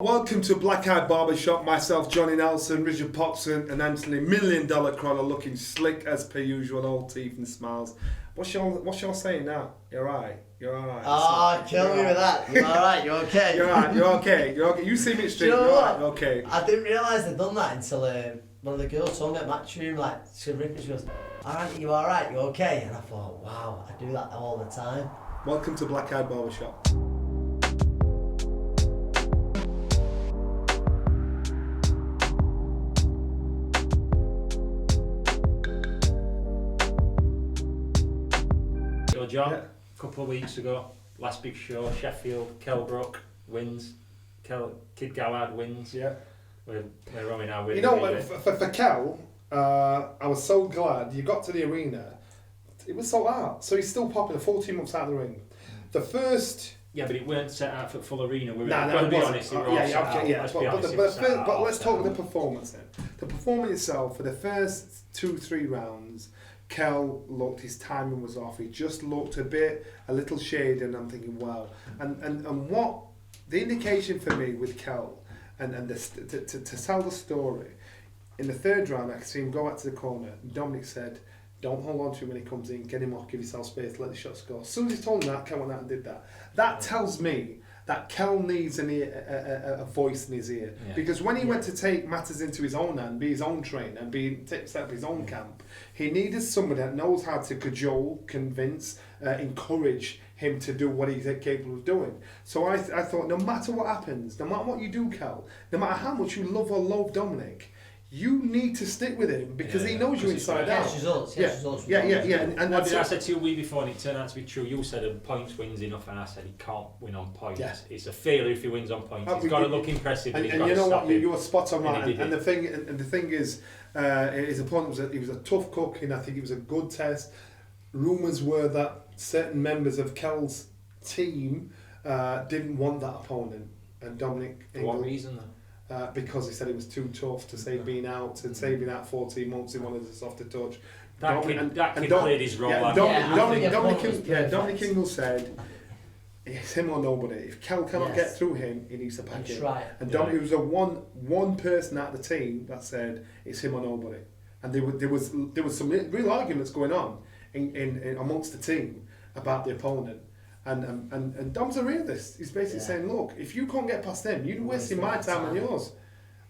Welcome to Black Eye Barber Show. Myself, Johnny Nelson, Richard Poxon, and Anthony $1 Million Crolla, looking slick as per usual, all teeth and smiles. What's your saying now? You're alright. You're alright. Ah, kill me with that. You're alright. You're okay. You're alright. You're okay. You're okay. You see me straight. You're alright. Okay. I didn't realise they'd done that until one of the girls told me at Matchroom. Like, she goes, "Alright, you alright? You okay?" And I thought, wow, I do that all the time. Welcome to Black Eye Barber Show. John, a couple of weeks ago, last big show, Sheffield, Kell Brooks wins, Kid Galahad wins. Yeah. We're on now. You know, for Kell, I was so glad you got to the arena. It was sold out, so he's still popular. 14 months out of the ring. The first. Yeah, but it weren't set out for full arena. We're going to be honest. But let's talk about the performance then. The performance itself for the first 2-3 rounds. Kell looked, his timing was off. He just looked a little shady, and I'm thinking, wow. And what the indication for me with Kell, and to tell the story, in the third round, I could see him go back to the corner. Dominic said, "Don't hold on to him when he comes in. Get him off. Give yourself space. Let the shots go." As soon as he told him that, Kell went out and did that. That tells me that Kell needs a voice in his ear. Yeah. Because when he went to take matters into his own hand, be his own trainer, and set up his own camp, he needed somebody that knows how to cajole, convince, encourage him to do what he's capable of doing. So I thought, no matter what happens, no matter what you do, Kell, no matter how much you love or loathe Dominic, you need to stick with him because he knows you inside out. Results. Yeah. And what did I say to you a week before and it turned out to be true? You said points wins enough, and I said he can't win on points. Yeah. It's a failure if he wins on points. He's got to look impressive, but he's got to stop him. You were spot on, right? And the thing is, his opponent was a tough cook, and I think it was a good test. Rumours were that certain members of Kell's team didn't want that opponent, and Dominic. For what reason though? Because he said it was too tough to say being out, 14 months he wanted us off the touch. That kid played his role. Dominic Ingle said, it's him or nobody. If Kell cannot get through him, he needs to pack it. Right. And Dominic was the one person out of the team that said it's him or nobody. And there was some real arguments going on in amongst the team about the opponent. And Dom's a realist. He's basically saying, look, if you can't get past him, you're wasting my time and yours.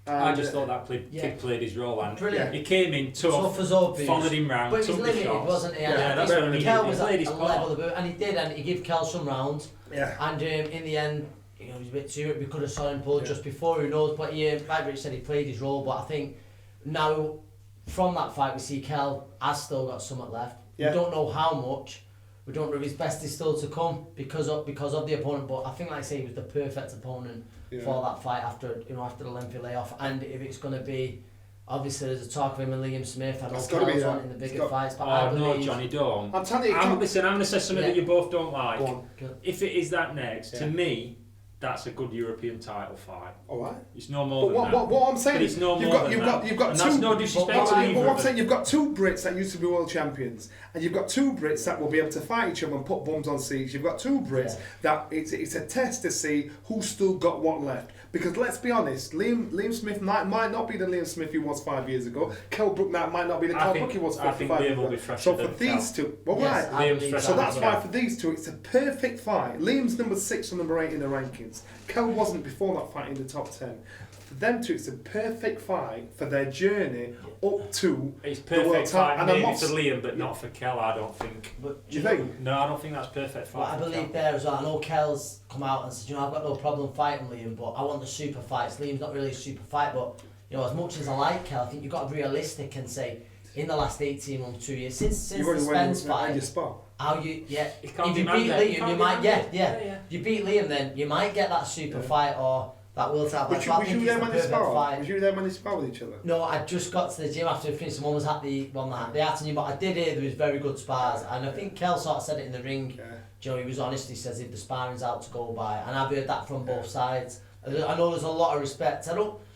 I just thought that kid played his role, and brilliant. He came in tough followed him round, but he was limited, wasn't he? That's what he Kell was played his at a level of it, and he did, and he gave Kell some rounds. Yeah. And in the end, he was a bit too. We could have saw him pull just before. Who knows? But like Rich said, he played his role. But I think now, from that fight, we see Kell has still got something left. Yeah. We don't know how much. We don't know if his best is still to come because of the opponent, but I think, like I say, he was the perfect opponent for that fight after the lengthy layoff. And if it's going to be, obviously there's a talk of him and Liam Smith. I know Kell's wanting the bigger fights, but I believe. No, Johnny, don't. I'm telling you. Listen, I'm going to say something that you both don't like. Go on. If it is that next, to me, that's a good European title fight. All right. It's no more than that. What I'm saying is, you've got two. That's no disrespect to either. What I'm saying, you've got two Brits that used to be world champions, and you've got two Brits that will be able to fight each other and put bums on seats. You've got two Brits that it's a test to see who's still got what left. Because let's be honest, Liam Smith might not be the Liam Smith he was 5 years ago. Kell Brooks might not be the Kell Brooks he was 5 years ago. So for these two, so that's why for these two, it's a perfect fight. Liam's number 6 or number 8 in the rankings. Kell wasn't before that fight in the top 10. For them two, it's a perfect fight for their journey up to it's the world title. Maybe for Liam, but not for Kell, I don't think. But do you think? No, I don't think that's perfect fight. Well, I believe there as well. I know Kell's come out and said, I've got no problem fighting Liam, but I want the super fights. Liam's not really a super fight, but as much as I like Kell, I think you've got to be realistic and say, in the last 18 months, 2 years, since the Spence fight, if you beat Liam, you might you beat Liam, then you might get that super fight or that world title. Was you there when they sparred? Was you there when they sparred with each other? No, I just got to the gym after we finished. Someone was at the afternoon, but I did hear there was very good spars, and I think Kell sort of said it in the ring. He was honest. He says if the sparring's out to go by, and I've heard that from both sides. I know there's a lot of respect.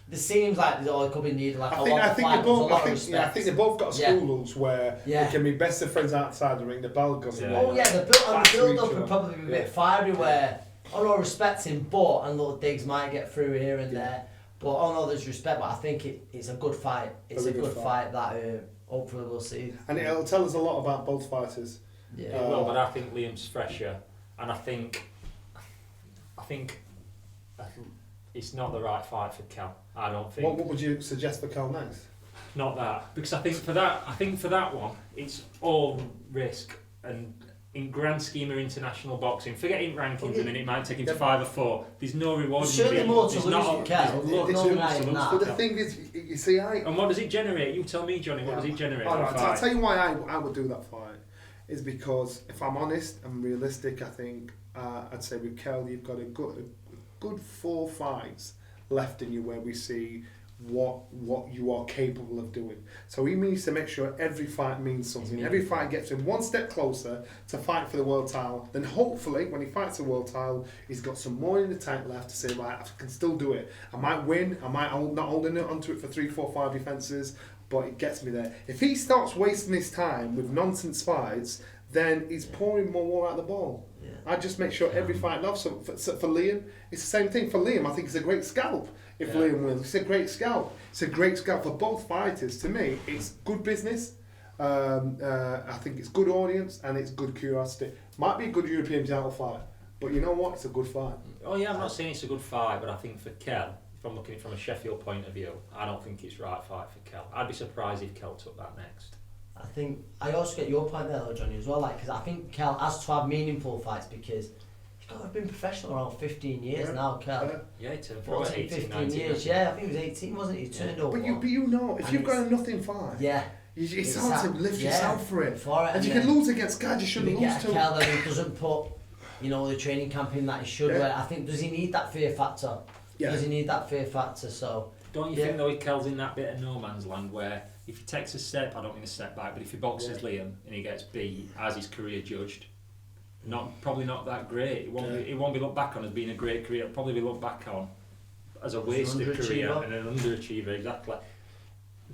There seems like it could be needed. Like I think they both got school rules where they can be best of friends outside the ring. The bell goes. The build up would probably be a bit fiery where no, respect him, but and little digs might get through here and there. But no, there's respect. But I think it's a good fight. It's a good fight that hopefully we'll see. And it'll tell us a lot about both fighters. Yeah. Well, but I think Liam's fresher, and I think it's not the right fight for Kell. I don't think. What would you suggest for Kell next? Not that, because I think for that one, it's all risk, and in grand scheme of international boxing, forgetting rankings, and then it might take him to 5 or 4. There's no reward. There's certainly more to lose with Kell. But the thing is, you see, and what does it generate? You tell me, Johnny. What does it generate? I'll tell you why I would do that fight. Is because if I'm honest and realistic, I think I'd say with Kell, you've got a good 4 fights left in you where we see what you are capable of doing. So he needs to make sure every fight means something. Every fight gets him one step closer to fight for the world title. Then hopefully, when he fights the world title, he's got some more in the tank left to say, right, I can still do it. I might win. I might not holding it onto it for 3, 4, 5 defenses, but it gets me there. If he starts wasting his time with nonsense fights, then he's pouring more water out the ball. Yeah. I just make sure every fight loves. So for Liam, it's the same thing. For Liam, I think it's a great scalp. If Liam wins, it's a great scalp. It's a great scalp for both fighters. To me, it's good business. I think it's good audience and it's good curiosity. Might be a good European title fight, but you know what? It's a good fight. Oh yeah, I'm not saying it's a good fight, but I think for Kell, if I'm looking at it from a Sheffield point of view, I don't think it's the right fight for Kell. I'd be surprised if Kell took that next. I think I also get your point there, though, Johnny, as well. Like, because I think Kell has to have meaningful fights because he's got to have been professional around 15 years now. Kell. Yeah, he turned 14, 15 years. Yeah, I think he was 18, wasn't he? He turned over. But you know, if you've got a nothing fight, it's hard to lift yourself for it. And you can lose against guys you shouldn't lose to. Kell that he doesn't put, the training camp in that he should. Where I think, does he need that fear factor? Yeah. Does he need that fear factor? So. Don't you think though, if Kell's in that bit of no man's land where if he takes a step, I don't mean a step back, but if he boxes Liam and he gets beat as his career judged, probably not that great. It won't be looked back on as being a great career. It'll probably be looked back on as a wasted career and an underachiever, exactly.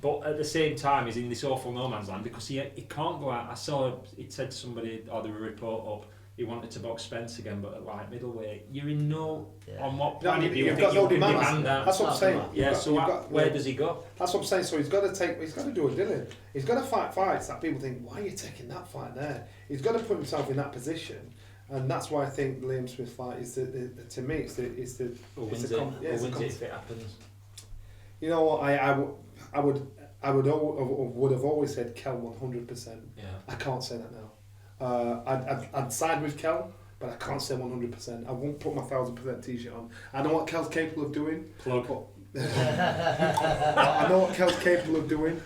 But at the same time, he's in this awful no man's land because he can't go out. I saw it said somebody or there was a report up. He wanted to box Spence again, but at light middleweight, you're in on what planet do you think you can demand that? That's what I'm saying. Yeah, where does he go? That's what I'm saying. So he's got to do a Dylan. He's got to fight fights that people think, why are you taking that fight there? He's got to put himself in that position, and that's why I think the Liam Smith fight is to me it's the wins it if it happens. You know what? I would have always said Kell 100%. Yeah. I can't say that now. I'd side with Kell, but I can't say 100%. I won't put my 1000% t-shirt on. I know what Kell's capable of doing. Plug. I know what Kell's capable of doing.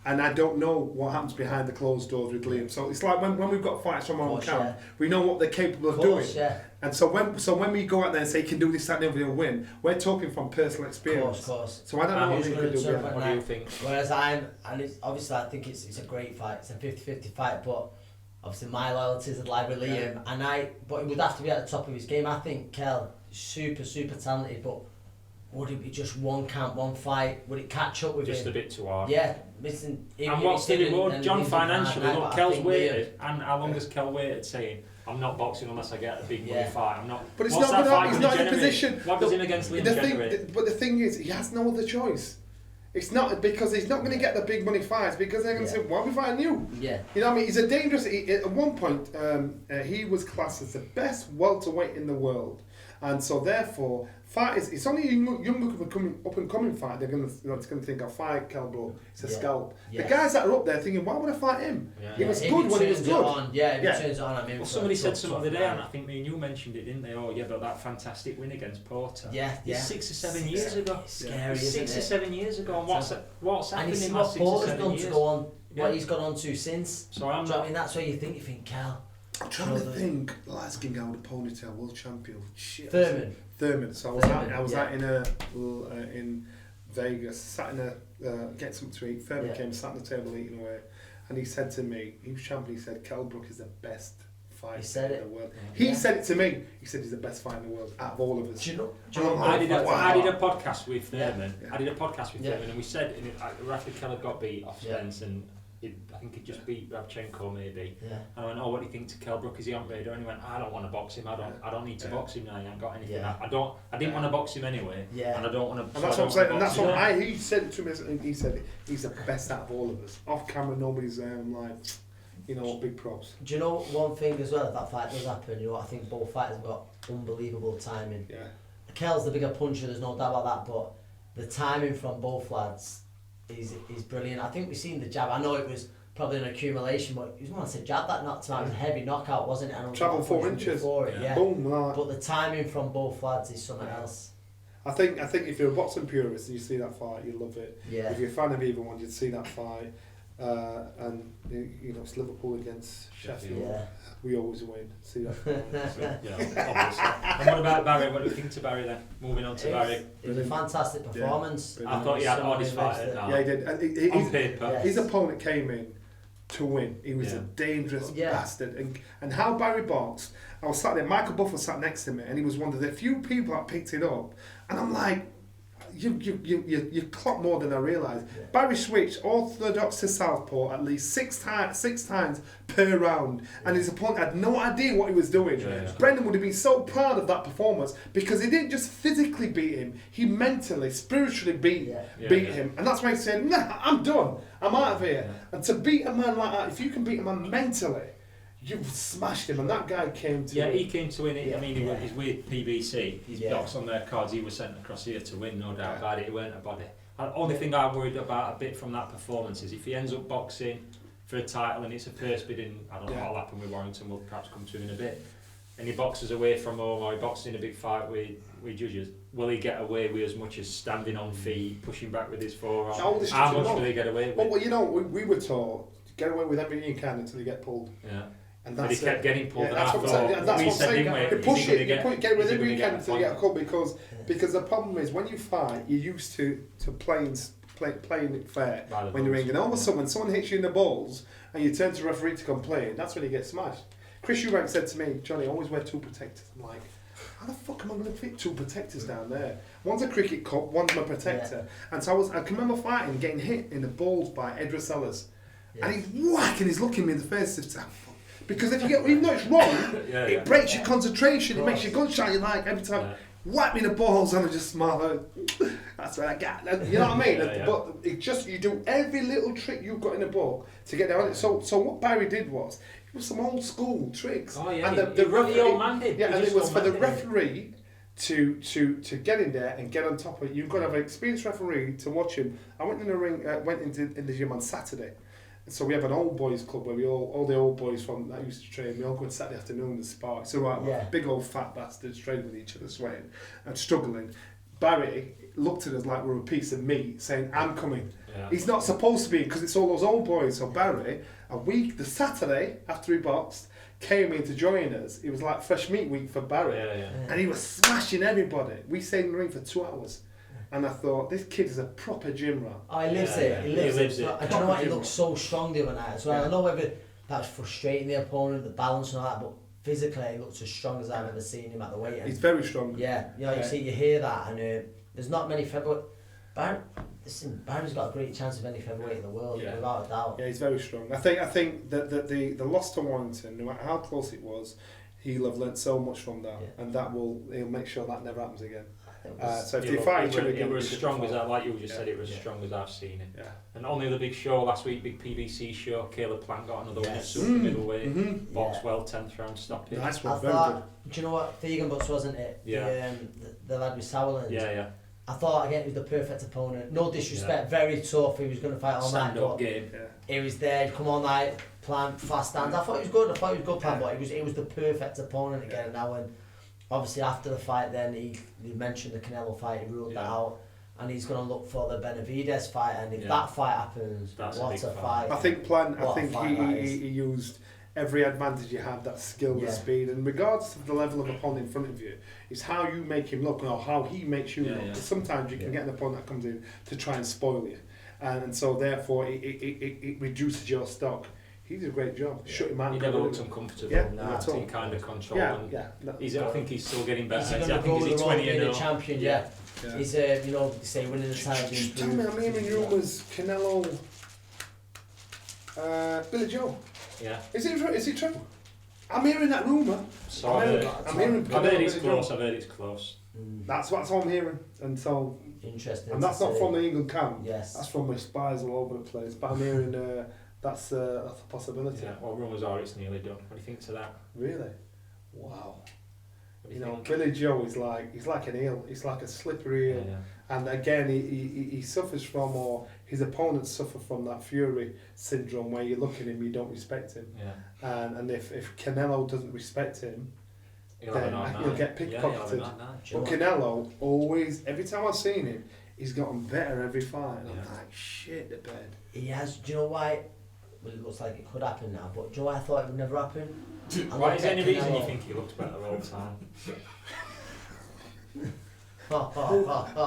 And I don't know what happens behind the closed doors with Liam. So it's like when we've got fights from our own camp, we know what they're capable of doing. Yeah. And so when we go out there and say he can do this, that, and everything and win, we're talking from personal experience. Of course. So I don't know what he could do. What do you think? Whereas obviously I think it's a great fight. It's a 50-50 fight, but obviously my loyalties would lie with Liam, but he would have to be at the top of his game. I think Kell is super talented, but would it be just one camp, one fight? Would it catch up with him? Just a bit too hard. Yeah. Listen, and what's the reward? John, financially, look, Kell's waited, and how long has Kell waited saying, I'm not boxing unless I get a big money fight. I'm not. But he's not in a position. What does him against Liam generate? But the thing is, he has no other choice. It's not because he's not going to get the big money fights because they're going to say, why are we fighting you? Yeah. You know what I mean? He's a dangerous. At one point, he was classed as the best welterweight in the world. And so therefore, fighters, it's only a young up and coming fight. They're going to think, I'll fight Kell Brooks. It's a scalp. The guys that are up there thinking, why would I fight him? Yeah. He was good when he was good. If he turns it on, I mean. Well, somebody said something the other day, and I think me and you mentioned it, didn't they? Oh, yeah, but that fantastic win against Porter. Yeah. 6 or 7 years ago. Scary, 6 or 7 years ago. And what's happened in the last 6 or 7 years? To go on, what he's gone on to since. So I mean, that's where you think Kell. I'm trying to think. Light skin guy with a ponytail, world champion. Shit. Thurman. So I was out in Vegas, sat in getting something to eat. Thurman came, sat on the table eating away, and he said to me, he was champion. He said, Kell Brooks is the best fighter in the world. He said it to me. He said he's the best fighter in the world out of all of us. Do you know I did a podcast with Thurman. I did a podcast with Thurman, and we said after Kell had got beat off Spence and I think he'd just beat Rabchenko maybe. Yeah. And I went, oh, what do you think to Kell Brooks? Is he on radar? And he went, I don't want to box him. I don't need to box him now. He ain't got anything. Yeah. I didn't want to box him anyway. Yeah. And I don't want to. And that's what I'm saying. And that's what he said it to me. He said he's the best out of all of us. Off camera, nobody's like, you know, big props. Do you know one thing as well? If that fight does happen, you know, I think both fighters have got unbelievable timing. Yeah. Kell's the bigger puncher. There's no doubt about that. But the timing from both lads is brilliant. I think we've seen the jab. I know it was probably an accumulation, but it was once a jab that knocked him out. It was a heavy knockout, wasn't it? Travelled 4 inches. Yeah. Boom. Like. But the timing from both lads is something else. I think if you're a boxing purist and you see that fight, you love it. Yeah. If you're a fan of either one, you'd see that fight. And you know, it's Liverpool against Sheffield. Yeah. We always win. See that fight. Yeah, obviously. And what about Barry? What do you think to Barry then? Moving on to Barry. It was a fantastic performance. Yeah. I thought he had the hardest fight. Yeah, he did. And On paper. his opponent came in to win. He was a dangerous bastard. And how Barry boxed, I was sat there, Michael Buffer sat next to me, and he was one of the few people that picked it up. And I'm like, you clock more than I realised. Yeah. Barry switched orthodox to southpaw at least six times per round, and his opponent had no idea what he was doing. Yeah. Brendan would have been so proud of that performance because he didn't just physically beat him, he mentally, spiritually beat him, and that's why he said, "Nah, I'm done. I'm out of here." Yeah. And to beat a man like that, if you can beat a man mentally, you've smashed him, and that guy came to win. He came to win it. Yeah. I mean, he's with PBC. His docs on their cards. He was sent across here to win, no doubt about it. He weren't a body. The only thing I'm worried about a bit from that performance is if he ends up boxing for a title and it's a purse bidding, I don't know what'll happen with Warrington, we'll perhaps come to in a bit, and he boxes away from home or he boxes in a big fight with judges, will he get away with as much as standing on feet, pushing back with his forearm? How much will he get away with? Well, you know, we were taught, get away with everything you can until you get pulled. Yeah. And but he kept getting pulled, and I thought, that's we what said, didn't we? You push it, you get with every weekend until you get a cut because the problem is when you fight, you're used to playing it fair when you're ringing. And all of a sudden, when someone hits you in the balls and you turn to the referee to complain, that's when you get smashed. Chris Eubank said to me, "Johnny, always wear 2 protectors." I'm like, how the fuck am I going to fit 2 protectors down there? One's a cricket cup, one's my protector. And so I can remember fighting, getting hit in the balls by Edra Sellers. And he's whacking, he's looking me in the face. Because if you get, even though it's wrong, it breaks your concentration, it makes your gun shine. You're like, every time, whack me in the balls, and I just smile. That's what I got. You know what I mean? But it just, you do every little trick you've got in the book to get down. So what Barry did was, it was some old school tricks. Oh yeah, and the referee, old man did. Yeah, and it was for the referee to get in there and get on top of it. You've got to have an experienced referee to watch him. I went in the ring, in the gym on Saturday. So we have an old boys club where we all the old boys from that used to train, we all go on Saturday afternoon and spark. So big old fat bastards training with each other, sweating and struggling. Barry looked at us like we were a piece of meat, saying, "I'm coming." Yeah. He's not supposed to be because it's all those old boys. So Barry, the Saturday after he boxed, came in to join us. It was like fresh meat week for Barry, and he was smashing everybody. We stayed in the ring for 2 hours. And I thought, this kid is a proper gym rat. Oh, he lives it. He lives it. And do you know what? He looked so strong the other night as well. I know whether that was frustrating the opponent, the balance and all that, but physically he looked as strong as I've ever seen him at the weight. He's very strong. Yeah, you know, you hear that, and there's not many featherweight. Barry's got a great chance of any featherweight in the world, without a doubt. Yeah, he's very strong. I think that the loss to Warrington, no matter how close it was, he'll have learnt so much from that, and he'll make sure that never happens again. So if they fight each other again, it was as strong as that, like you just said, it was as strong as I've seen it. Yeah. And only the big show last week, big PBC show, Caleb Plant got another one at super middleweight, boxed well, 10th round, stopped it. Nice one, I very thought, do you know what, Vegan Butts wasn't it? Yeah. The lad with Sauerland. Yeah. I thought again it was the perfect opponent. No disrespect, very tough. He was going to fight all night. Stand-up game. He was there. Come on, night, Plant, fast hands. I thought he was good. Plant, but it was the perfect opponent again now. And obviously after the fight, then he mentioned the Canelo fight. He ruled that out, and he's going to look for the Benavidez fight. And if that fight happens, what a fight! I think Plant. I think he used every advantage you have, that skill, the speed, and regardless of the level of opponent in front of you, it's how you make him look or how he makes you look. Sometimes you can get an opponent that comes in to try and spoil you, and so therefore it reduces your stock. He did a great job. Shut him out. He never looked uncomfortable. He kind of controlled. I think he's still getting better. He's going to go the wrong way, the champion. He's say winning the title. Just tell me, I'm hearing rumours Canelo Billy Joe. Yeah. Is it true? I'm hearing that rumour. So I'm hearing I've heard it's Billy close. Joe. I've heard it's close. That's what I'm hearing, and so. Interesting. And that's not from the England camp. Yes. That's from my spies all over the place. But I'm hearing that's a possibility. Yeah. Well, rumours are it's nearly done. What do you think to that? Really? Wow. What do You know, think? Billy Joe is he's like an eel. He's like a slippery eel. Yeah. And again, he suffers from, or his opponents suffer from that Fury syndrome where you look at him, you don't respect him. Yeah. And if Canelo doesn't respect him, He'll have a then night he'll night. get Yeah, he'll have a pickpocketed. night night. But Canelo always, every time I've seen him, he's gotten better every fight. And Yeah. I'm like, shit, the bed. He has. Do you know why? Well, it looks like it could happen now, but do you know why I thought it would never happen? Why is there any reason you think he looks better all the time?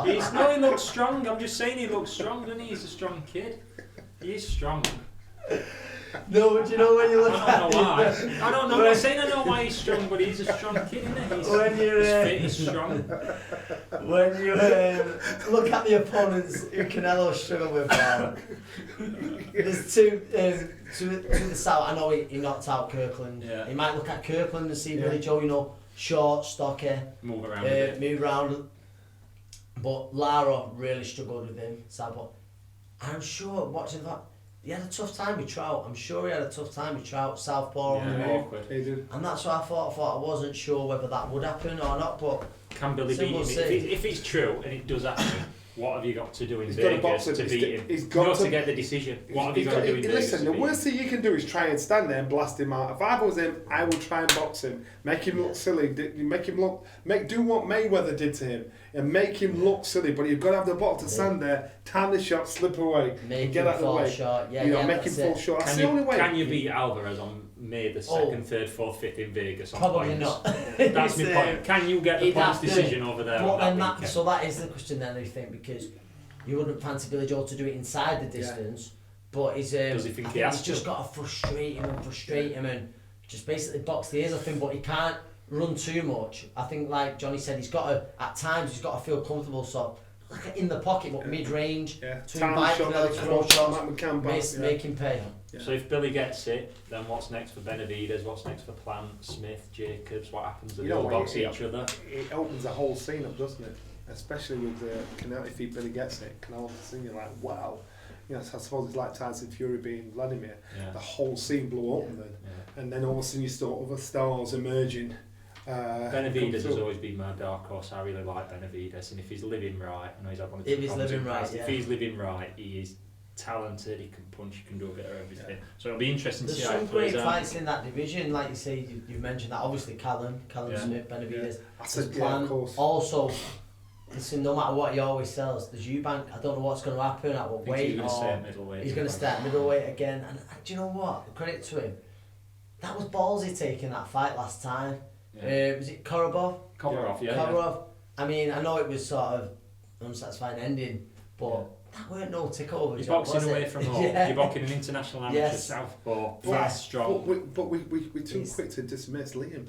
He looks strong. I'm just saying he looks strong, doesn't he? He's a strong kid. He is strong. No, but do you know when you look I don't know why. I don't know. I'm When- not saying I know why he's strong, but he's a strong kid, isn't he? When you're, He's fit, he's strong. when you look at the opponents who Canelo struggled with, there's two to the south. I know he knocked out Kirkland. Yeah. He might look at Kirkland and see Yeah. Billy Joe, you know, short, stocky, Move around a bit. move around. But Lara really struggled with him, but I'm sure watching that, he had a tough time with Trout. I'm sure he had a tough time with Trout, southpaw on the Yeah, move. awkward. He did. And that's what I thought. I wasn't sure whether that would happen or not, but Can Billy So beat we'll him? see. If it's true and it does happen, what have you got to do in He's got to Vegas box him. to beat him? He's got Not to to get the decision. What have you He's got to do in Vegas? Listen, to the beat worst him? thing you can do is try and stand there and blast him out. If I was him, I would try and box him, make him look silly, make him look, do what Mayweather did to him, and make him look silly. But you've got to have the bottle to stand there, time the shot, slip away, make and get him out of the fall way. short. Yeah, You know, yeah, make him that's fall it. short. That's the only way. Can you beat Alvarez on May the 2nd, 3rd, 4th, 5th in Vegas on Probably points? not. That's my It's, point. Can you get the he'd points have to. decision over there? But on then that that, weekend? so that is the question then, I think, because you wouldn't fancy Billy Joe to do it inside the distance, but he's Does he think I he has he's to? just got to frustrate him and just basically box the ears off him, but he can't run too much. I think, like Johnny said, he's got to, at times he's got to feel comfortable, so like in the pocket, but mid-range, Yeah, to time invite shot, Canelo to throw shots, Matt McCann, make him pay. Yeah. So if Billy gets it, then what's next for Benavidez? What's next for Plant, Smith, Jacobs? What happens? Do You they know all what, box each other? It opens the whole scene up, doesn't it? Especially with Canelo, if he Billy gets it, Canelo scene, you're like, wow. You know, so I suppose it's like Tyson Fury being Vladimir. Yeah. The whole scene blew open then. Yeah. And then all of a sudden you saw other stars emerging. Benavidez has always been my dark horse. I really like Benavidez, and if he's living right, I know he's had one or two If he's problems in living the right, past, yeah. If he's living right, he is talented. He can punch. He can do a bit of everything. So it'll be interesting to There's see how some it plays great out. fights in that division, like you say, you've mentioned that. Obviously, Callum Yeah. Smith, Benavidez. I There's said, yeah, Plan. of course. Also, listen, no matter what he always sells, there's Eubank. I don't know what's going to happen at what I think weight. he's going to stay or at middleweight. he's going to stay at middleweight again. And do you know what? Credit to him. That was ballsy taking that fight last time. Yeah. Was it Korobov? Komarov, yeah. Korobov. I mean, I know it was sort of unsatisfying ending, but that weren't no tick over. You're job, boxing was away it? from home. Yeah. You're boxing an international amateur Yes. southpaw, But- fast, strong. But we're too He's- quick to dismiss Liam.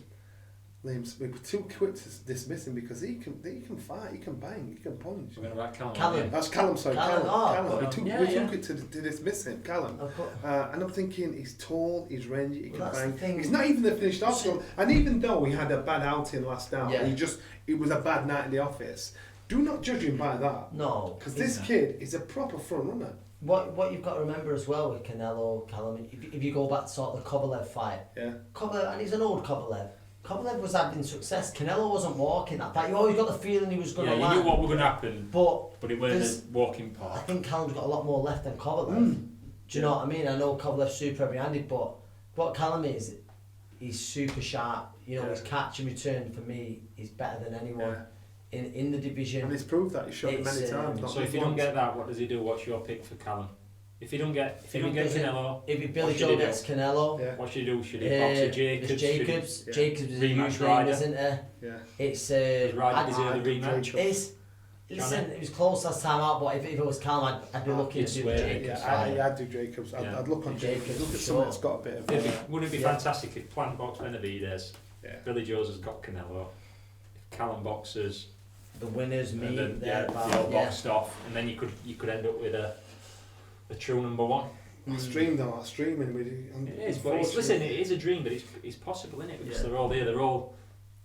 We're too quick to dismiss him because he can fight, he can bang, he can punch. We're going to write Callum. Callum. That's Callum, sorry, Callum, Callum. oh, We're too yeah. quick to dismiss him, Callum. Of course. And I'm thinking he's tall, he's rangy, he Well, can that's bang. the thing. He's not even the finished article. And even though he had a bad outing last night, Yeah. it was a bad night in the office. Do not judge him by that. No. Because this kid is a proper front runner. What you've got to remember as well with Canelo, Callum, if you go back to sort of the Kovalev fight, Yeah. Kovalev, and he's an old Kovalev. Kovalev was having success. Canelo wasn't walking that fight. You always got the feeling he was going Yeah, to you land. knew what was going to happen, But but it weren't there's- a walking I park. think Callum's got a lot more left than Kovalev. Do you know what I mean? I know Kovalev's super heavy-handed, but what Callum is, he's super sharp. You know, his catch and return for me is better than anyone in the division. And he's proved that. He's shown it many It's, times. not So if just you don't once. get that, what does he do? What's your pick for Callum? If you don't get doesn't- Canelo, If Billy what should Joe he do? gets Canelo, Yeah. what should he do? Should he box a Jacobs? there's Jacobs. Yeah. Jacobs is a Rematch huge name, Ryder. isn't it? Yeah. It's Should Ryder deserve I'd the rematch? Jacobs. It's listen. It was close last time out, but if it was Callum, I'd be looking to do the swear. Jacobs Yeah, fight. I'd do Jacobs. Yeah. I'd look on Jacobs, Jacobs. Look at for someone sure. that's got a bit of. Wouldn't it be fantastic if Plant boxed Benavidez, Yeah. Billy Joe's has got Canelo, if Callum boxes, The winners and meet. then They're they all about, yeah. boxed off, and then you could end up with a true number one. I streamed on streaming with you. It is, but listen, it is a dream, but it's possible, isn't it? Because they're all there. They're all.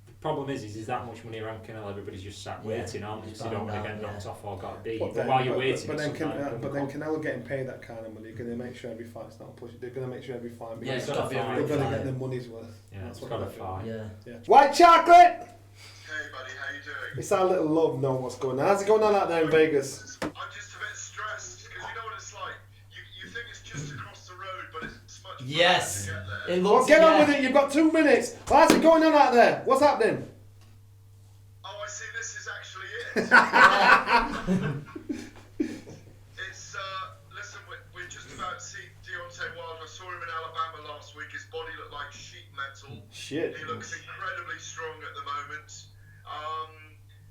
The problem is that much money around Canelo, everybody's just sat waiting on because they don't want to get knocked off or got beat. But while you're waiting, but then Canelo getting paid that kind of money, you're going to make sure every fight's not pushed. They're going to make sure every fight. Yeah, it's got to be a They're real going to fight. get their money's worth. Yeah, that's it's what got to fight. Yeah. White chocolate. Hey buddy, how you doing? It's our little love knowing what's going on. How's it going on out there in Vegas? I'm just a bit stressed because you know what it's like. You think it's just across the road, but it's much further Yes. to get there. It Well, looks, get on with it. You've got 2 minutes. How's it going on out there? What's happening? Oh, I see. This is actually it. It's listen, we're just about to see Deontay Wilder. I saw him in Alabama last week. His body looked like sheet metal. Shit. He looks incredibly strong at the moment.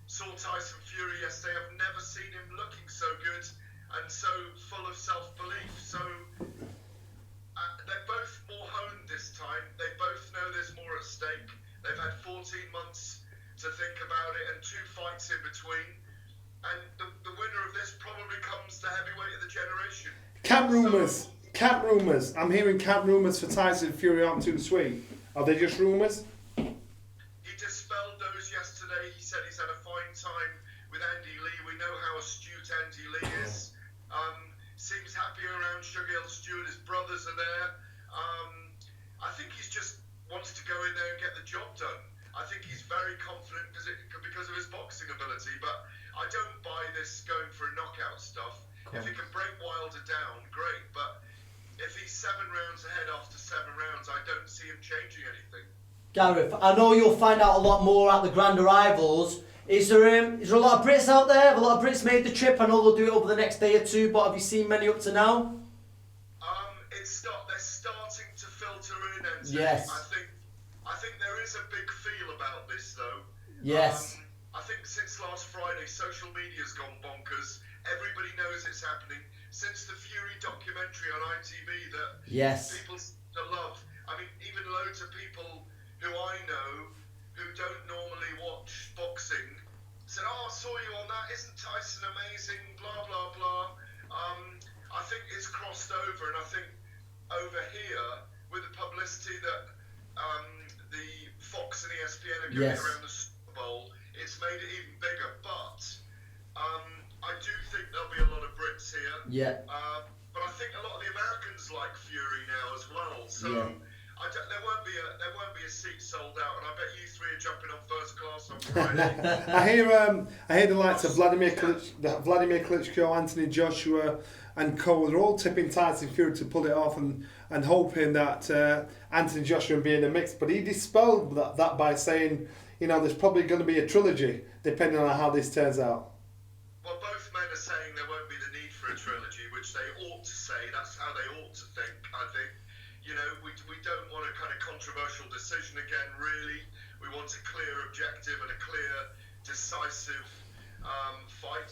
Saw Tyson Fury yesterday. I've never seen him looking so good and so full of self-belief. So they're both more honed this time. They both know there's more at stake. They've had 14 months to think about it and 2 fights in between. And the winner of this probably comes the heavyweight of the generation. Camp rumours. Camp rumours. I'm hearing camp rumours for Tyson Fury aren't too sweet. Are they just rumours? He dispelled those yesterday. He said he's had a fine time with Andy Lee. We know how astute Andy Lee is. Seems happy around Sugar Hill Stewart. His brothers are there. I think he's just wants to go in there and get the job done. I think he's very confident because of his boxing ability. But I don't buy this going for a knockout stuff. Cool. If he can break Wilder down, great. But if he's 7 rounds ahead after 7 rounds, I don't see him changing anything. Gareth, I know you'll find out a lot more at the grand arrivals. Is there a lot of Brits out there? Have a lot of Brits made the trip? I know they'll do it over the next day or 2, but have you seen many up to now? They're starting to filter in, Anthony. Yes. I think there is a big feel about this, though. Yes. I think since last Friday, social media's gone bonkers. Everybody knows it's happening. Since the Fury documentary on ITV that people to love. I mean, even loads of people who I know who don't normally watch boxing said, "Oh, I saw you on that. Isn't Tyson amazing? Blah blah blah." I think it's crossed over, and I think over here with the publicity that the Fox and ESPN are giving around the Super Bowl, it's made it even bigger. But I do think there'll be a lot of Brits here. Yeah. But I think a lot of the Americans like Fury now as well. So there won't be a seat sold out, and I bet you 3 are jumping on first class on Friday. I hear the likes of Vladimir Klitschko, Anthony Joshua, and Cole. They're all tipping Tyson Fury to pull it off and hoping that Anthony Joshua will be in the mix. But he dispelled that by saying, there's probably going to be a trilogy depending on how this turns out. Well, both men are saying there won't be the need for a trilogy, which they ought to say. That's how they ought to think, I think. We don't want a kind of controversial decision again, really. We want a clear objective and a clear, decisive fight.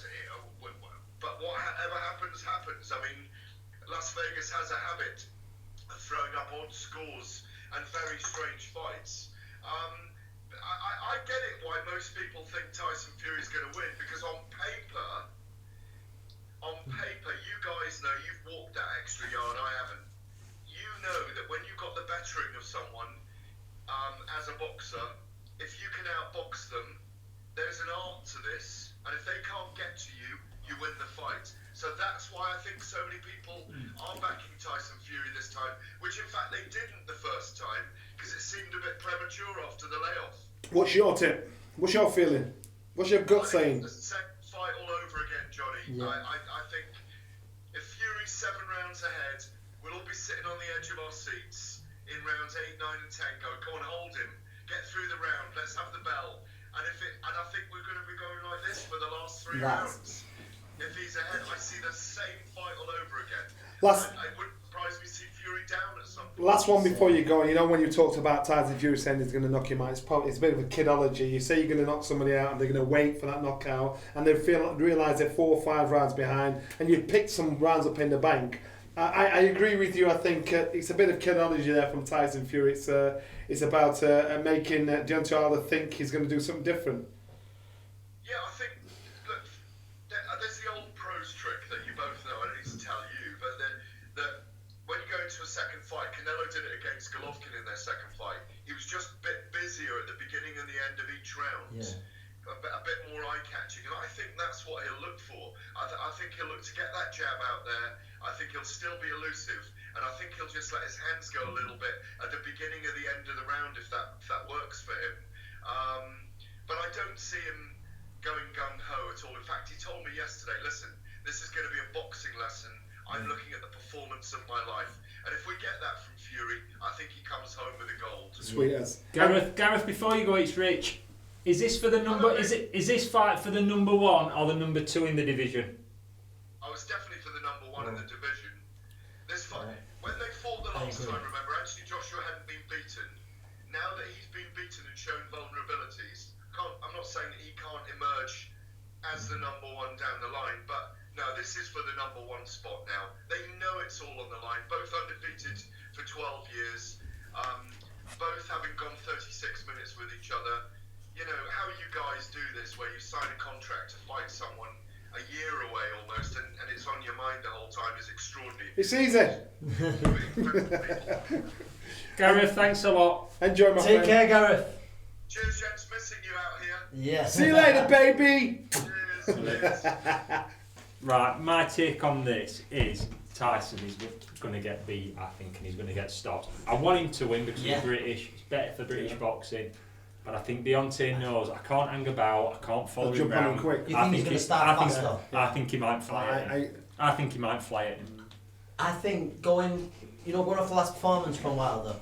But whatever happens, happens. I mean, Las Vegas has a habit of throwing up odd scores and very strange fights. I get it why most people think Tyson Fury's going to win, because on paper, you guys know, you've walked that extra yard, I haven't. You know that when you've got the bettering of someone as a boxer, if you can outbox them, there's an art to this, and if they can't get to you, you win the fight. So that's why I think so many people are backing Tyson Fury this time, which in fact they didn't the first time, because it seemed a bit premature after the layoff. What's your tip? What's your feeling? What's your gut saying? The same fight all over again, Johnny. Yeah. I think if Fury's 7 rounds ahead, we'll all be sitting on the edge of our seats in rounds 8, 9 and 10 going, come on, hold him, get through the round, let's have the bell. And I think we're going to be going like this for the last 3 rounds. If he's ahead, I see the same fight all over again. It wouldn't surprise me to see Fury down at some point. Last one before you go. When you talked about Tyson Fury saying he's going to knock him out, it's a bit of a kidology. You say you're going to knock somebody out and they're going to wait for that knockout, and they realise they're 4 or 5 rounds behind, and you pick some rounds up in the bank. I agree with you. I think it's a bit of kidology there from Tyson Fury. It's about making Deontay Wilder think he's going to do something different. Yeah, I think, look, there's the old pros trick that you both know, I don't need to tell you, but that think he'll look to get that jab out there. I think he'll still be elusive, and I think he'll just let his hands go a little bit at the beginning of the end of the round if that works for him. But I don't see him going gung-ho at all. In fact, he told me yesterday, listen, this is going to be a boxing lesson. I'm looking at the performance of my life. And if we get that from Fury, I think he comes home with a gold. Sweet as. Gareth, before you go, it's Rich. Is this for the number? Is this fight for the number 1 or the number 2 in the division? I was definitely for the number 1 in the division. This fight, when they fought the last time, remember, actually Joshua hadn't been beaten. Now that he's been beaten and shown vulnerabilities, I'm not saying that he can't emerge as the number 1 down the line, but no, this is for the number 1 spot now. They know it's all on the line. Both undefeated for 12 years. Both having gone 36 minutes with each other. You know, how you guys do this, where you sign a contract to fight someone a year away almost, and it's on your mind the whole time, is extraordinary. It's easy. Gareth, thanks a lot. Enjoy, my friend. Take care, Gareth. Cheers, gents. Missing you out here. Yeah. See you later, baby. Cheers. Right, my take on this is Tyson is going to get beat, I think, and he's going to get stopped. I want him to win because he's British. It's better for British boxing. But I think Deontay knows I can't hang about. I can't follow him around. Quick. You think he's going to start faster? I think he might fly it. I think he might fly it. I think going off the last performance from Wilder,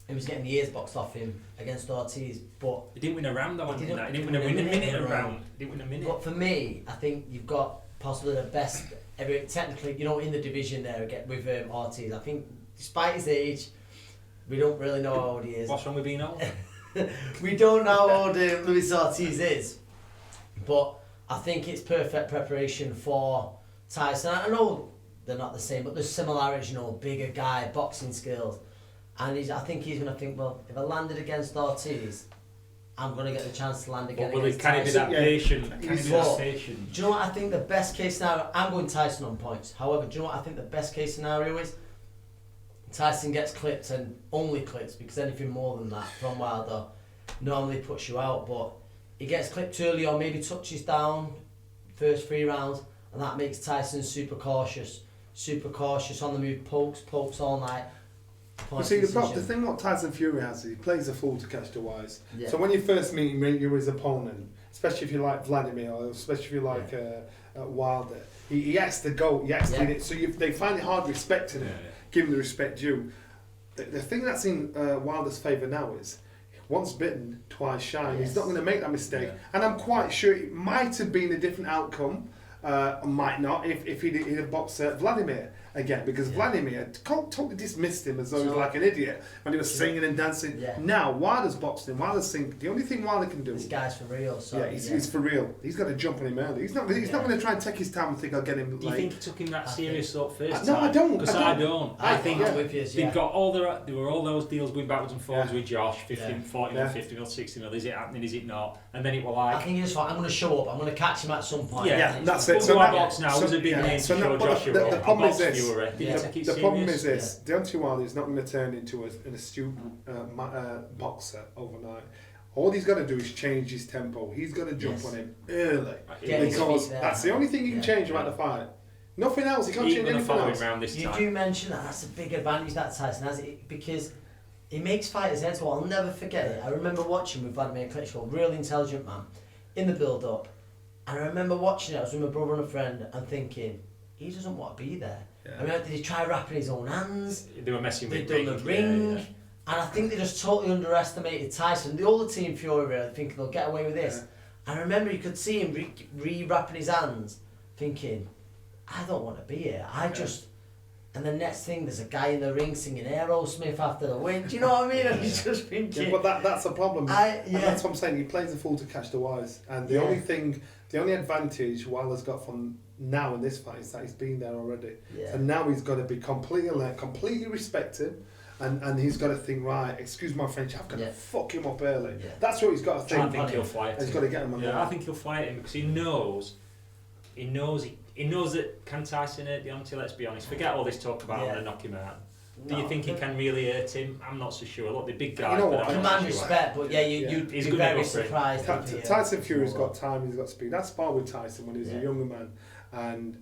he was getting the ears boxed off him against Ortiz, but he didn't win a round though. He didn't win a minute a round. He didn't win a minute. But for me, I think you've got possibly the best, technically, in the division there with Ortiz. I think, despite his age, we don't really know how old he is. What's wrong with being old? We don't know how old Luis Ortiz is, but I think it's perfect preparation for Tyson. I know they're not the same, but there's similarities. Bigger guy, boxing skills, and I think he's going to think, well, if I landed against Ortiz, I'm going to get the chance to land again. Well, can he be that patient? Can he be that patient? Do you know what I think the best case scenario? I'm going Tyson on points. However, do you know what I think the best case scenario is? Tyson gets clipped and only clips, because anything more than that from Wilder normally puts you out, but he gets clipped early or maybe touches down first 3 rounds, and that makes Tyson super cautious on the move, pokes all night. You see, the thing what Tyson Fury has is he plays a fool to catch the wise. Yeah. So when you first meet him, you're his opponent, especially if you like Vladimir, or especially if you like Wilder, he has to go, he has to do it. So they find it hard respecting him, give him the respect due. The thing that's in Wilder's favour now is, once bitten, twice shy. He's not going to make that mistake. And I'm quite sure it might have been a different outcome, might not, if he'd have boxed Vladimir again, because Vladimir totally dismissed him as though he was like an idiot when he was singing and dancing. Now Wilder's boxing, Wilder's singing. The only thing Wilder can do, this guy's for real. So he's for real. He's got to jump on him early. He's not going to try and take his time and think I'll get him. Do you think he took him that serious up first? No, I don't. Because I don't. I think they've got there were all those deals going backwards and forwards with Josh, 15, 40 mil, 50 mil, 60 mil. Is it happening? Is it not? And then it was like, I think he just thought, I'm going to show up. I'm going to catch him at some point. Yeah, that's it. So now was a big name to show Joshua. The problem is this. The problem is this: Deontay Wilder is not going to turn into an astute boxer overnight. All he's got to do is change his tempo. He's got to jump on him early, because that's the only thing he can change about the fight. Nothing else. He can't change anything else. You do mention that's a big advantage that Tyson has, because he makes fighters' heads go. I'll never forget it. I remember watching with Vladimir Klitschko, really intelligent man, in the build-up. And I remember watching it. I was with my brother and a friend, and thinking, he doesn't want to be there. I mean, did he try wrapping his own hands? They were messing with the ring. And I think they just totally underestimated Tyson. The older team Fury really thinking they'll get away with this. And I remember you could see him re-wrapping his hands, thinking, I don't want to be here. And the next thing, there's a guy in the ring singing Aerosmith after the win. Do you know what I mean? And he's just thinking... but that's the problem. And that's what I'm saying. He plays a fool to catch the wise. And the only advantage Wilder's got from now in this fight is that he's been there already. And now he's got to be completely alert, completely respect him. And he's got to think, right, excuse my French, I've got to fuck him up early. That's what he's got to think. I think he'll fight him. He's got to get him on I think he'll fight him because he knows that can Tyson hurt Deontay, let's be honest. Forget all this talk about I'm going to knock him out. Do you think he can really hurt him? I'm not so sure. Look, the big guy. You know what? Command respect, but you'd be very surprised. Tyson Fury's got time, he's got speed. I sparred with Tyson when he was a younger man,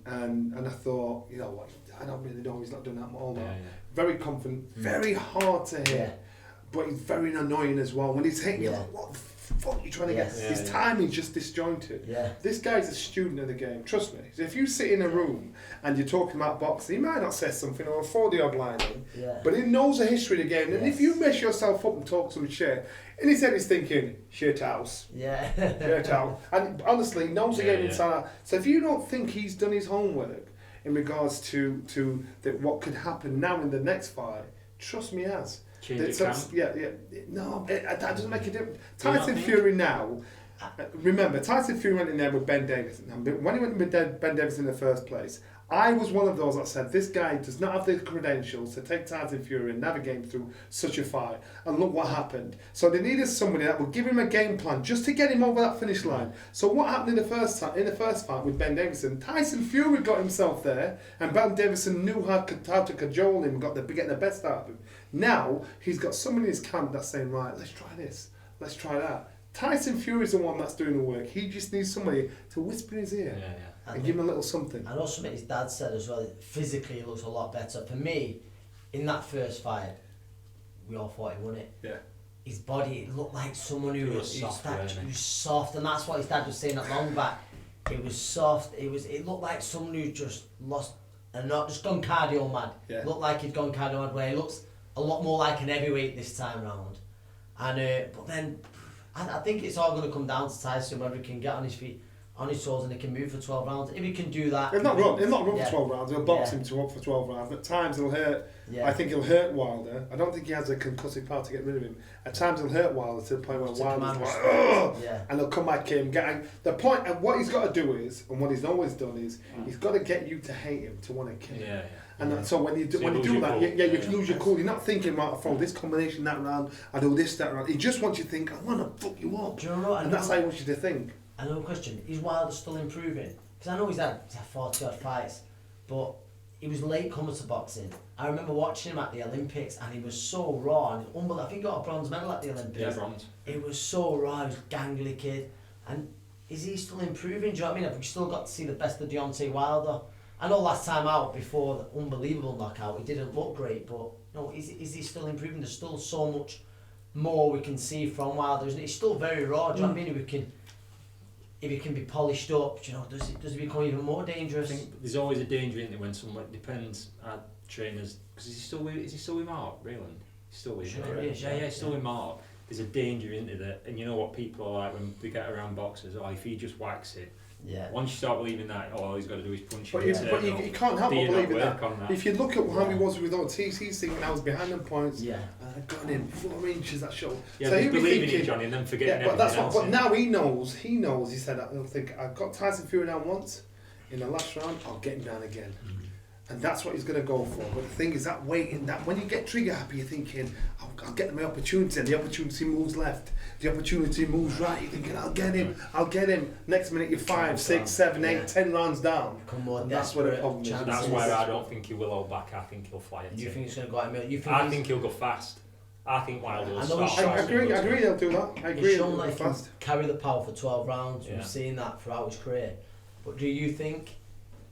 and I thought, you know what, I don't really know, he's not doing that all now. Very confident, very hard to hit, but he's very annoying as well. When he's hitting you, like, what the fuck are you trying to get? His timing's just disjointed. This guy's a student of the game, trust me. So if you sit in a room and you're talking about boxing, he might not say something or a 40-odd line in, but he knows the history of the game. And if you mess yourself up and talk some shit, in his head he's thinking, shit house. Shit house. And honestly, he knows the game inside out. So if you don't think he's done his homework in regards to what could happen now in the next fight, trust me, he has. No, that doesn't make a difference. Tyson Fury now, remember, Tyson Fury went in there with Ben Davison. When he went with Ben Davison in the first place, I was one of those that said, this guy does not have the credentials to take Tyson Fury and navigate him through such a fight. And look what happened. So they needed somebody that would give him a game plan just to get him over that finish line. So what happened in the first fight with Ben Davison? Tyson Fury got himself there, and Ben Davison knew how to cajole him, get the best out of him. Now he's got somebody in his camp that's saying, right, let's try this, let's try that. Tyson Fury's the one that's doing the work. He just needs somebody to whisper in his ear and give him a little something. And also what his dad said as well, physically he looks a lot better. For me, in that first fight, we all thought he won it. His body, it looked like someone who was soft, and that's what his dad was saying not long back. It was soft, it looked like someone who just lost, and not just gone cardio mad. Looked like he'd gone cardio mad, where he looks a lot more like an heavyweight this time round. And but then I think it's all going to come down to Tyson, whether he can get on his feet, on his toes, and he can move for 12 rounds. If he can do that, he'll not run for 12 rounds. He'll box him for 12 rounds. At times he'll hurt. I think he'll hurt Wilder. I don't think he has a concussive power to get rid of him. At times he'll hurt Wilder to the point where Wilder's like, ugh! And he'll come back in. The point, and what he's got to do is, and what he's always done is, he's got to get you to hate him, to want to kill him. And so when you do that, you lose your cool. You're not thinking, right, I'll throw this combination that round, I do this that round. He just wants you to think, I want to fuck you up. Do you know what? And that's how he wants you to think. Another question, is Wilder still improving? Because I know he's had 40 odd fights, but he was late comer to boxing. I remember watching him at the Olympics, and he was so raw and unbelievable. I think he got a bronze medal at the Olympics. Yeah, bronze. It was so raw, he was a gangly kid. And is he still improving? Do you know what I mean? Have we still got to see the best of Deontay Wilder? I know last time out, before the unbelievable knockout, he didn't look great, but no, is he still improving? There's still so much more we can see from Wilder, isn't it? He's still very raw. Do you know what I mean? If he can be polished up, you know, does he become even more dangerous? I think there's always a danger in it when someone, depends on trainers, because is he still with Mark Rayland? He's still with him. He's still with Mark. There's a danger into that, and you know what people are like when they get around boxers, if he just whacks it. Once you start believing that, all he's got to do is punch you. But you can't help but believe that. If you look at how he was with Ortiz, he's thinking I was behind them points. I got him 4 inches that show. So he's believing in Johnny and then forgetting everything else. But now he knows. He said, I think I've got Tyson Fury down once. In the last round, I'll get him down again. And that's what he's going to go for. But the thing is that waiting, that when you get trigger happy, you're thinking, I'll get my opportunity. And the opportunity moves left. The opportunity moves right. You're thinking, I'll get him. Next minute, you're 5, 6, 7, 8, 10 rounds down. And that's what the problem is. That's where I don't think he will hold back. I think he'll fly it. You think he's going to go out? I think he'll go fast. I think Wilder will start. I agree he'll do that. I agree he'll go fast. Carry the power for 12 rounds. We've seen that throughout his career. But do you think,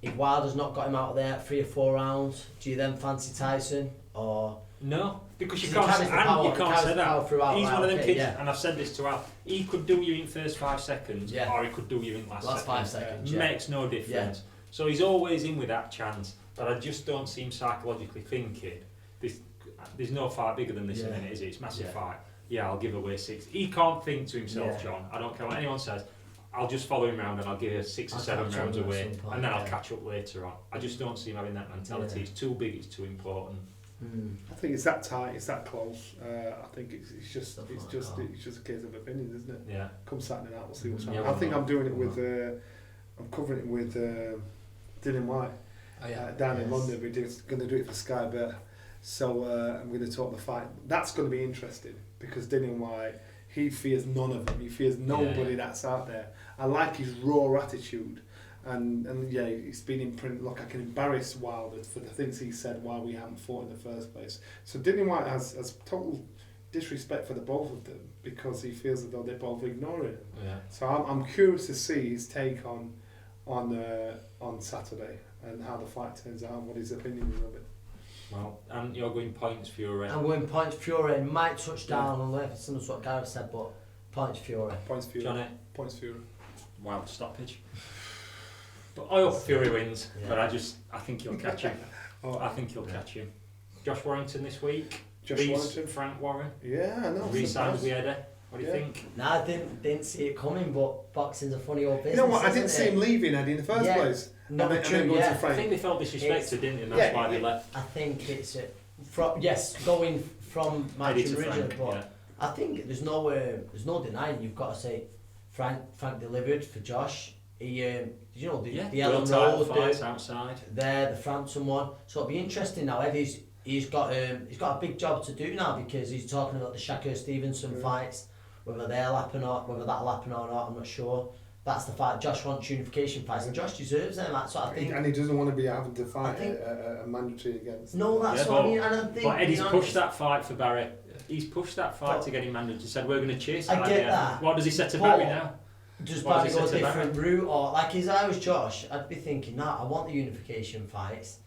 if Wilder's not got him out of there 3 or 4 rounds, do you then fancy Tyson? Or no, because you can't say that. He's one of them kids, and I've said this to Al. He could do you in first 5 seconds, or he could do you in last 5 seconds. Makes no difference. So he's always in with that chance. But I just don't see him psychologically thinking there's no fight bigger than this in a minute, is it? It's a massive fight. I'll give away 6. He can't think to himself, John. I don't care what anyone says. I'll just follow him round and I'll give you 6 or 7 rounds away, and then I'll catch up later on. I just don't see him having that mentality. It's too big, it's too important. I think it's that tight, it's that close. I think it's just a case of opinions, isn't it? Come Saturday night, we'll see what's happening. I think I'm doing it with, I'm covering it with Dylan White down in London. We're going to do it for Sky Bet. So I'm going to talk the fight. That's going to be interesting because Dylan White, he fears none of them. He fears nobody that's out there. I like his raw attitude. And yeah, he's been in print. Look, I can embarrass Wilder for the things he said while we haven't fought in the first place. So Dillian Whyte has total disrespect for the both of them because he feels as though they're both ignoring him. Yeah. So I'm curious to see his take on Saturday and how the fight turns out and what his opinion is of it. Well, and you're going points Fury. I'm going points Fury. Might touch down on left. Some of what Gareth said, but points Fury. Points Fury. Johnny. Points Fury. Wild stoppage. But I hope Fury wins, Yeah. but I think he'll catch him. I think he'll catch him. Josh Warrington this week. Josh Warrington. Frank Warren. Yeah, I know. Re-signed with Eddie. What do you think? No, I didn't see it coming, but boxing's a funny old business. You know what? I didn't isn't see it? him leaving Eddie in the first place. No, and then true, going yeah. to Frank. I think they felt disrespected, didn't they? And that's why they left. I think it's going from Eddie Matchroom to Richard, Frank, but yeah. I think there's no denying. You've got to say Frank delivered for Josh. He, the World Ellen title Road, fights outside. the Frampton one. So it'll be interesting now. Eddie's he's got a big job to do now because he's talking about the Shakur Stevenson fights, whether that'll happen or not. I'm not sure. That's the fight. Josh wants unification fights, and Josh deserves them. That's what I think. And he doesn't want to be having to fight a mandatory against. No, that's what I mean. And I think, but Eddie's pushed that fight for Barry. He's pushed that fight to get him mandatory. He said we're going to chase that. I get that. What does he say to Barry now? Does Barry go a different route, or like if I was Josh, I'd be thinking, I want the unification fights,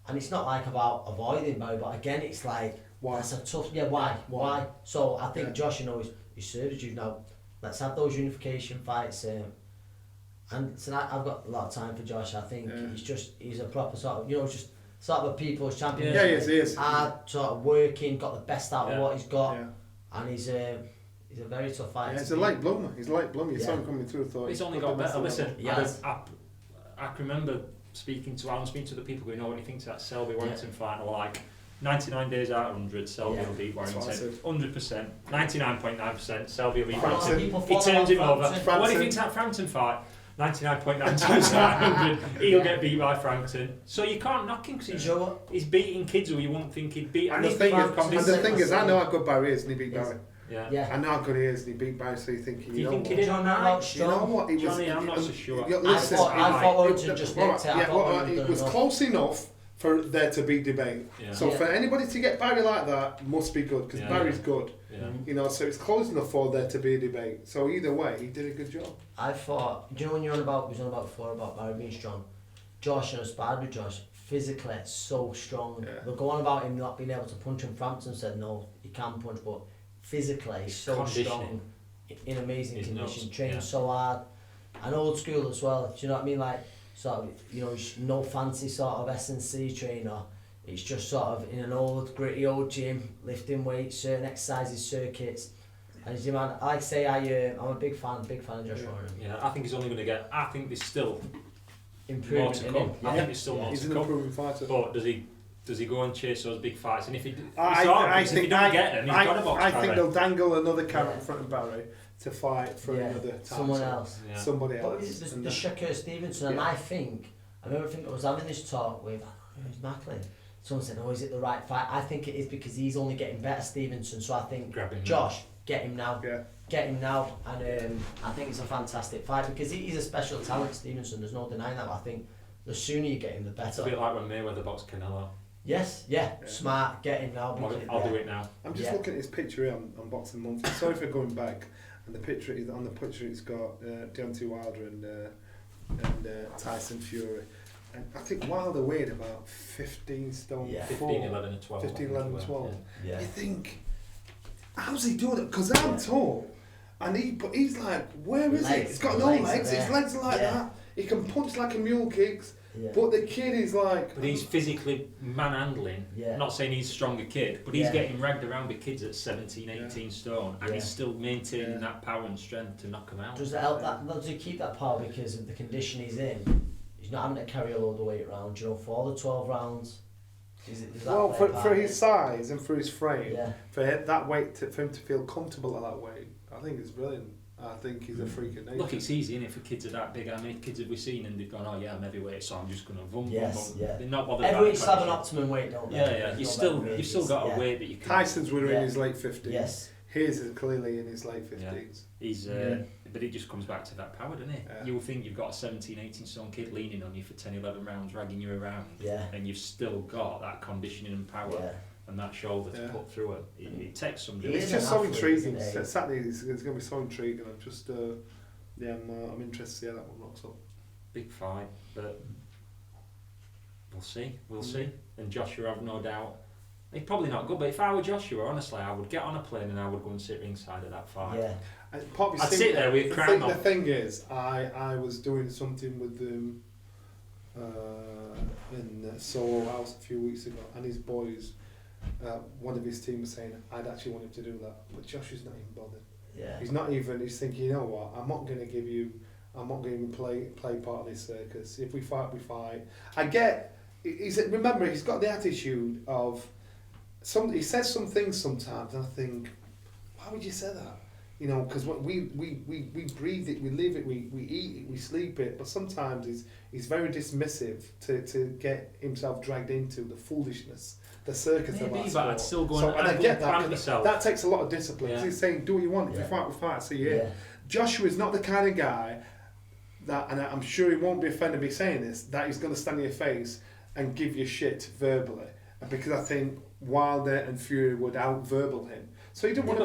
and it's not like about avoiding Barry, but again, it's like why? That's a tough. Yeah, why? So I think Josh, he's served you now. Let's have those unification fights. And tonight I've got a lot of time for Josh. I think he's a proper sort of just sort of a people's champion. Yeah, he is. Hard, sort of working, got the best out of what he's got, and he's a very tough fighter. Yeah, he's a light bloomer. He's a light bloomer. You saw him coming through. Thought he's only got better. Listen, yes. I can remember speaking to the people who know anything to that Selby Warrington fight. Were like 99 days out of 100, Selby will beat Warrington. 100%, 99.9%, Selby will beat Warrington. He turns him over. What do you think to that Frampton fight? 99.9 times out of 100, he'll get beat by Frampton. So you can't knock him because he's beating kids who you wouldn't think he'd beat. And the thing is, I know how good Barry is, and he beat Barry. Yeah. I know how good he is, and he beat Barry. So you're thinking, do you think he did on that? You know what? Johnny, I'm not so sure. Listen, I thought Warrington just nicked it. It was close enough for there to be debate. Yeah. So for anybody to get Barry like that must be good because Barry's good. Yeah. So it's close enough for there to be a debate. So either way, he did a good job. I thought, when you're on about before about Barry being strong, Josh and I sparred with Josh, physically so strong. They'll go on about him not being able to punch, and Frampton said no, he can punch, but physically he's so strong, in amazing condition, trained so hard, and old school as well. Do you know what I mean? Like sort of, no fancy sort of S&C trainer. It's just sort of in an old gritty old gym, lifting weights, certain exercises, circuits. And as you man, like I say, I'm a big fan of Josh Warrington. Yeah, I think he's only going to get. I think there's still improvement more to come. I think there's still more he's to an come. improving fighter. But does he go and chase those big fights? And if he, if he don't get them, he's got a box. I think they'll dangle another carrot in front of Barry to fight for another title. Someone else. Yeah. Somebody but else. The Shakur Stevenson, and I remember I was having this talk with Macklin. Someone said, "Oh, is it the right fight?" I think it is because he's only getting better, Stevenson. So I think Josh, get him now. Yeah. Get him now, and I think it's a fantastic fight because he's a special talent, Stevenson. There's no denying that. But I think the sooner you get him, the better. It's a bit like when Mayweather boxed Canelo. Yes, smart. Get him now. I'll do it now. I'm just looking at his picture here on Boxing Month. Sorry for going back. And the picture is on the picture. It's got Deontay Wilder and Tyson Fury. And I think Wilder weighed about 15 stone. 15, 11 and 12. 15, 11 and 12. Yeah. You think, how's he doing it? Because I'm tall. And he's like, where is it? He's got no legs. His legs are like that. He can punch like a mule kicks. Yeah. But the kid is like... But he's physically manhandling. Yeah. Not saying he's a stronger kid, but he's getting ragged around with kids at 17, 18 stone, and he's still maintaining that power and strength to knock them out. Does it help does he keep that power because of the condition he's in? He's not having to carry a load of weight around, for all the 12 rounds. Is that for his size and for his frame, for that weight, for him to feel comfortable at that weight, I think it's brilliant. I think he's a freak of nature. Look, it's easy, innit, for kids that are that big. How many kids have we seen and they've gone, oh yeah, I'm heavyweight, so I'm just going to vum. They're not bothered. Everyone's have an optimum weight, don't they? Yeah. You've still got a weight that you can... Tyson's were in his late 50s. Yes. His is clearly in his late 50s. He's But it just comes back to that power, doesn't it? You'll think you've got a 17, 18-stone kid leaning on you for 10, 11 rounds, dragging you around, and you've still got that conditioning and power and that shoulder to put through it. It takes some doing. It's just so intriguing. Saturday it's going to be so intriguing. I'm just, I'm interested to see how that one rocks up. Big fight, but we'll see. And Joshua, I've no doubt, he's probably not good, but if I were Joshua, honestly, I would get on a plane and I would go and sit ringside of that fight. Yeah. I'd sit there with a crown on. The thing is, I was doing something with them in Soho House a few weeks ago, and his boys, one of his team was saying, I'd actually want him to do that, but Joshua's not even bothered. Yeah. He's thinking, you know what, I'm not going to even play part of this circus. If we fight, we fight. Remember, he's got the attitude of, he says some things sometimes, and I think, why would you say that? You know, because we breathe it, we live it, we eat it, we sleep it. But sometimes he's very dismissive to get himself dragged into the foolishness, the circus of our sport. I'd still go and I get that. That takes a lot of discipline. Yeah. He's saying, do what you want. If you fight, we fight. See you here. Joshua is not the kind of guy that, and I'm sure he won't be offended by saying this, that he's going to stand in your face and give you shit verbally, because I think Wilder and Fury would out-verbal him. So he didn't want to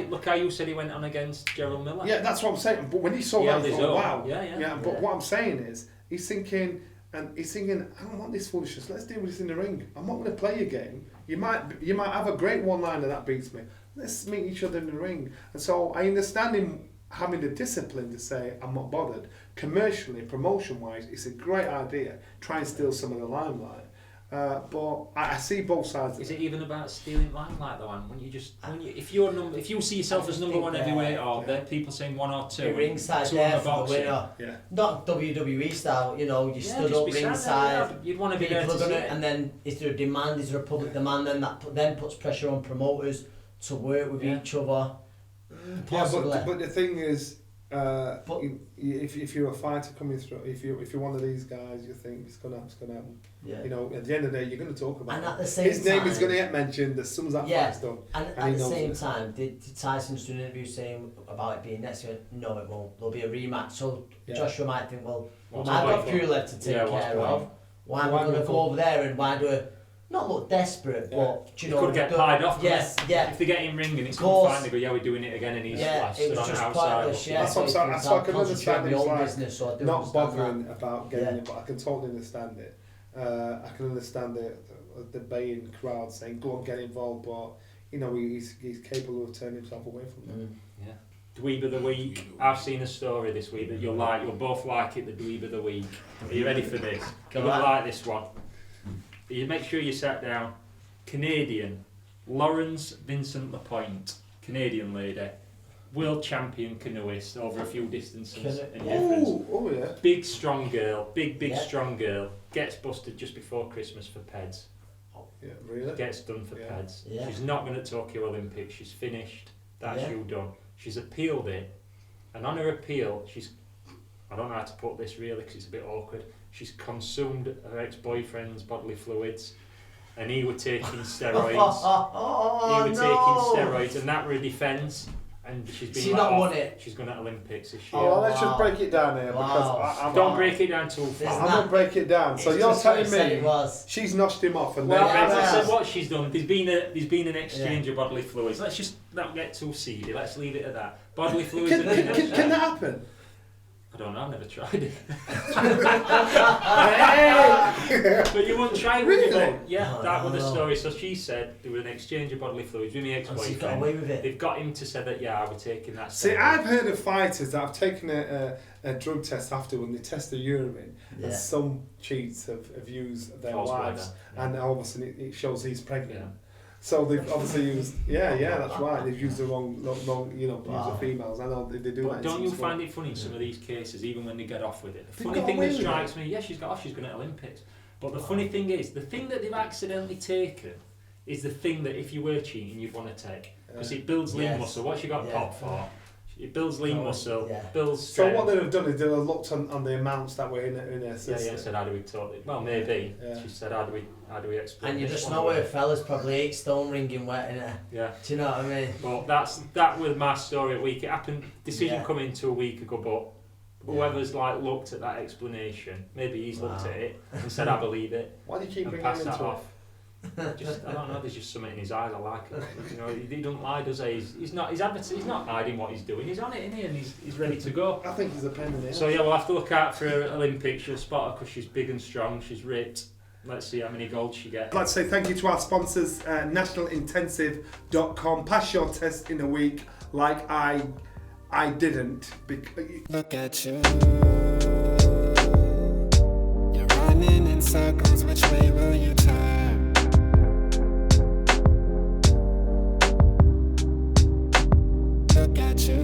look how you said he went on against Gerald Miller. Yeah, that's what I'm saying. But when he saw that, he thought, wow. Yeah. But what I'm saying is, he's thinking, I don't want this foolishness. Let's deal with this in the ring. I'm not going to play your game. You might have a great one-liner that beats me. Let's meet each other in the ring. And so I understand him having the discipline to say, I'm not bothered. Commercially, promotion-wise, it's a great idea. Try and steal some of the limelight. But I see both sides. Is it even about stealing limelight though? If you see yourself as number one heavyweight, or there are people saying one or two, you're ringside there for the winner. Yeah. Not WWE style, you stood up ringside. You'd want to be there to see it. And then is there a demand? Is there a public demand? Then that then puts pressure on promoters to work with each other. Possibly. Yeah, but the thing is, if you're a fighter coming through, if you're one of these guys, you think it's gonna happen. Yeah. At the end of the day, you're going to talk about and it. At the same his name is going to get mentioned as soon as that fight's done. And at the same time, did Tyson just do an interview saying about it being next year? No, it won't. There'll be a rematch. So Joshua might think, well, I've got Pulev to take care of. Why am I going to go over there and why do I not look desperate, but could get pied off. Yes, If they get him ringing, it's going to find me. But we're doing it again, and he's it was just pointless. That's what I'm saying. I can understand business, so not bothering about getting it, but I can totally understand it. I can understand the baying crowd saying, "Go on, get involved," but he's capable of turning himself away from them. Yeah. Dweeb of the week. I've seen a story this week that you'll both like it. The Dweeb of the week. Are you ready for this? You'll like this one. You make sure you sat down. Canadian, Laurence Vincent-Lapointe, Canadian lady, world champion canoeist over a few distances and difference. Oh yeah. Big strong girl, strong girl, gets busted just before Christmas for PEDs. Yeah, really? Gets done for PEDs. Yeah. She's not going to Tokyo Olympics. She's finished. That's you done. She's appealed it, and on her appeal, I don't know how to put this really because it's a bit awkward. She's consumed her ex-boyfriend's bodily fluids, and he were taking steroids. And that were a defence. And she's not won it. She's going to Olympics this year. Oh, let's just break it down here because don't break it down too far. I'm going to break it down. So you're telling me she's noshed him off, and so what she's done? There's been an exchange of bodily fluids. Let's just not get too seedy. Let's leave it at that. Bodily fluids. Can that happen? I don't know, I've never tried it. But you wouldn't try it, would you? That was the story. So she said there was an exchange of bodily fluids with my ex-boyfriend. She's got away with it. They've got him to say that, I was taking that. See, I've heard of fighters that have taken a drug test after when they test the urine, and some cheats have used their wives, and all of a sudden it shows he's pregnant. Yeah. So they've obviously used, that's right. They've used the wrong use of females. I know they do that. But don't you find it funny in some of these cases, even when they get off with it? The funny thing that strikes me, she's got off. She's going to Olympics. But the funny thing is, the thing that they've accidentally taken is the thing that if you were cheating, you'd want to take because it builds lean muscle. What she got popped for? It builds lean muscle, Yeah. builds So strength. what they'd have done is they'd have looked on the amounts that were in her system. Yeah, said how do we talk it? Well, maybe. Yeah. She said how do we explain And you this just one know away? her fella's probably 8 stone ringing wet in her. Yeah. Do you know what I mean? But that was my story at week. It happened. Decision Yeah. coming to a week ago, but whoever's like looked at that explanation, maybe he's looked at it and said I believe it. Why do you keep and bringing pass him that into it? off. Just I don't know. There's just something in his eyes. I like it. You know, he doesn't lie, does he? He's not hiding what he's doing. He's on it, isn't he? And he's ready to go. I think he's a pain in the ass. So yeah, we'll have to look out for her Olympics. She'll spot her because she's big and strong. She's ripped. Let's see how many golds she gets. I'd like to say thank you to our sponsors, nationalintensive.com. Pass your test in a week, like I didn't. Look at you. You're running in circles. Which way will you turn? Look at you.